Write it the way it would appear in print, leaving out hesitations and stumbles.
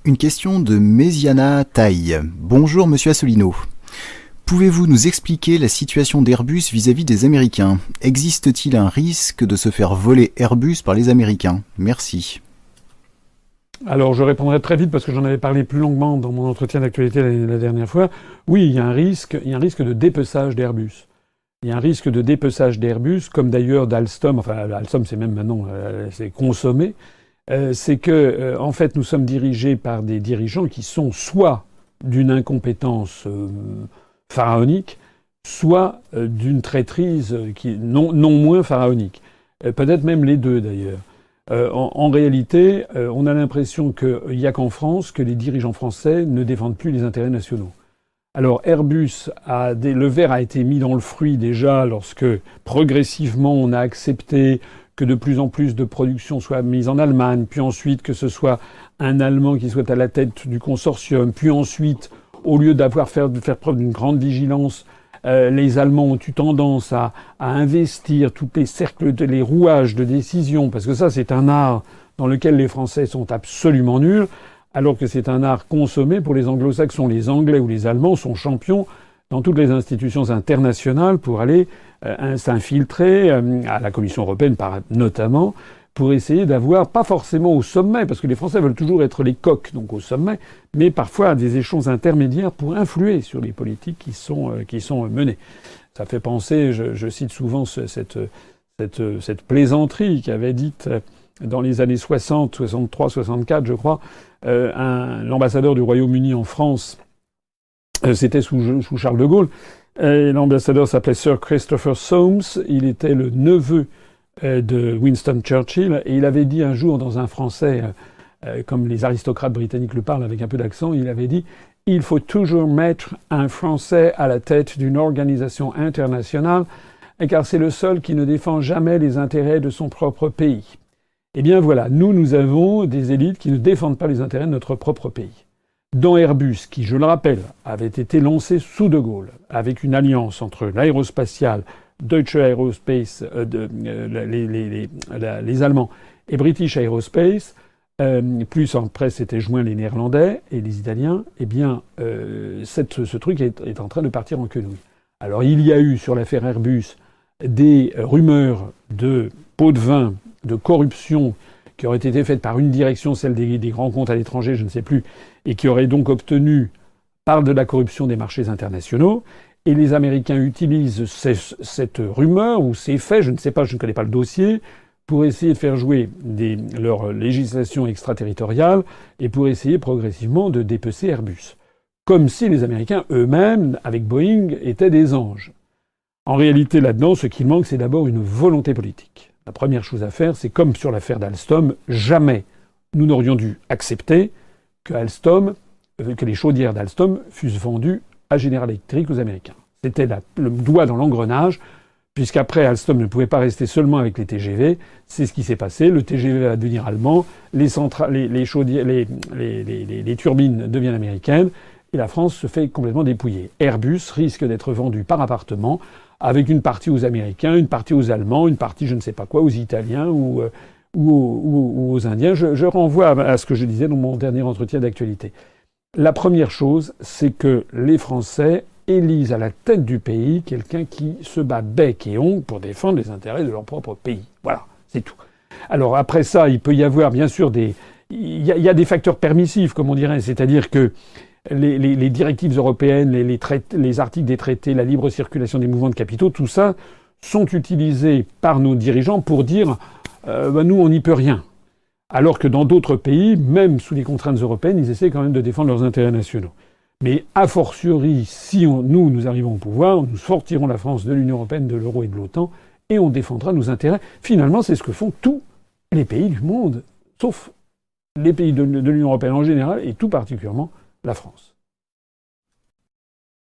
Une question de Méziana Taille. Bonjour Monsieur Asselineau. Pouvez-vous nous expliquer la situation d'Airbus vis-à-vis des Américains? Existe-t-il un risque de se faire voler Airbus par les Américains? Merci. Alors je répondrai très vite parce que j'en avais parlé plus longuement dans mon entretien d'actualité la dernière fois. Oui, il y a un risque de dépeçage d'Airbus. Il y a un risque de dépeçage d'Airbus, comme d'ailleurs d'Alstom. Enfin, Alstom, c'est même maintenant, c'est consommé. C'est que, en fait, nous sommes dirigés par des dirigeants qui sont soit d'une incompétence pharaonique, soit d'une traîtrise qui non moins pharaonique. Peut-être même les deux, d'ailleurs. En réalité, on a l'impression qu'il n'y a qu'en France que les dirigeants français ne défendent plus les intérêts nationaux. Alors Airbus le verre a été mis dans le fruit déjà lorsque progressivement on a accepté que de plus en plus de production soit mise en Allemagne, puis ensuite que ce soit un Allemand qui soit à la tête du consortium, puis ensuite, au lieu de faire preuve d'une grande vigilance, les Allemands ont eu tendance à investir tous les cercles, les rouages de décision, parce que ça c'est un art dans lequel les Français sont absolument nuls, alors que c'est un art consommé pour les anglo-saxons. Les Anglais ou les Allemands sont champions dans toutes les institutions internationales pour aller s'infiltrer, à la Commission européenne notamment, pour essayer d'avoir, pas forcément au sommet, parce que les Français veulent toujours être les coqs, donc au sommet, mais parfois à des échelons intermédiaires pour influer sur les politiques qui sont menées. Ça fait penser, je cite souvent cette plaisanterie qu'avait dite dans les années 60, 63, 64, je crois, l'ambassadeur du Royaume-Uni en France, c'était sous Charles de Gaulle. L'ambassadeur s'appelait Sir Christopher Soames. Il était le neveu de Winston Churchill. Et il avait dit un jour dans un français, comme les aristocrates britanniques le parlent avec un peu d'accent, il avait dit « Il faut toujours mettre un Français à la tête d'une organisation internationale, car c'est le seul qui ne défend jamais les intérêts de son propre pays. » Eh bien voilà, nous avons des élites qui ne défendent pas les intérêts de notre propre pays. Dans Airbus, qui, je le rappelle, avait été lancé sous De Gaulle, avec une alliance entre l'aérospatiale, Deutsche Aerospace, les Allemands, et British Aerospace, plus après s'étaient joints les Néerlandais et les Italiens, eh bien, ce truc est en train de partir en quenouille. Alors il y a eu sur l'affaire Airbus des rumeurs de pots de vin, de corruption qui auraient été faites par une direction, celle des grands comptes à l'étranger, je ne sais plus, et qui auraient donc obtenu par de la corruption des marchés internationaux. Et les Américains utilisent cette rumeur ou ces faits, je ne sais pas, je ne connais pas le dossier, pour essayer de faire jouer leur législation extraterritoriale et pour essayer progressivement de dépecer Airbus. Comme si les Américains eux-mêmes, avec Boeing, étaient des anges. En réalité, là-dedans, ce qu'il manque, c'est d'abord une volonté politique. La première chose à faire, c'est comme sur l'affaire d'Alstom, jamais nous n'aurions dû accepter que les chaudières d'Alstom fussent vendues à General Electric aux Américains. C'était le doigt dans l'engrenage, puisqu'après Alstom ne pouvait pas rester seulement avec les TGV. C'est ce qui s'est passé. Le TGV va devenir allemand, les turbines deviennent américaines, et la France se fait complètement dépouiller. Airbus risque d'être vendu par appartement, avec une partie aux Américains, une partie aux Allemands, une partie je ne sais pas quoi, aux Italiens ou aux Indiens. Je renvoie à ce que je disais dans mon dernier entretien d'actualité. La première chose, c'est que les Français élisent à la tête du pays quelqu'un qui se bat bec et ongles pour défendre les intérêts de leur propre pays. Voilà, c'est tout. Alors après ça, il peut y avoir bien sûr il y a des facteurs permissifs, comme on dirait, c'est-à-dire que les directives européennes, les articles des traités, la libre circulation des mouvements de capitaux, tout ça sont utilisés par nos dirigeants pour dire nous on n'y peut rien. Alors que dans d'autres pays, même sous les contraintes européennes, ils essaient quand même de défendre leurs intérêts nationaux. Mais a fortiori, si nous arrivons au pouvoir, nous sortirons la France de l'Union européenne, de l'euro et de l'OTAN, et on défendra nos intérêts. Finalement, c'est ce que font tous les pays du monde, sauf les pays de l'Union européenne en général, et tout particulièrement la France.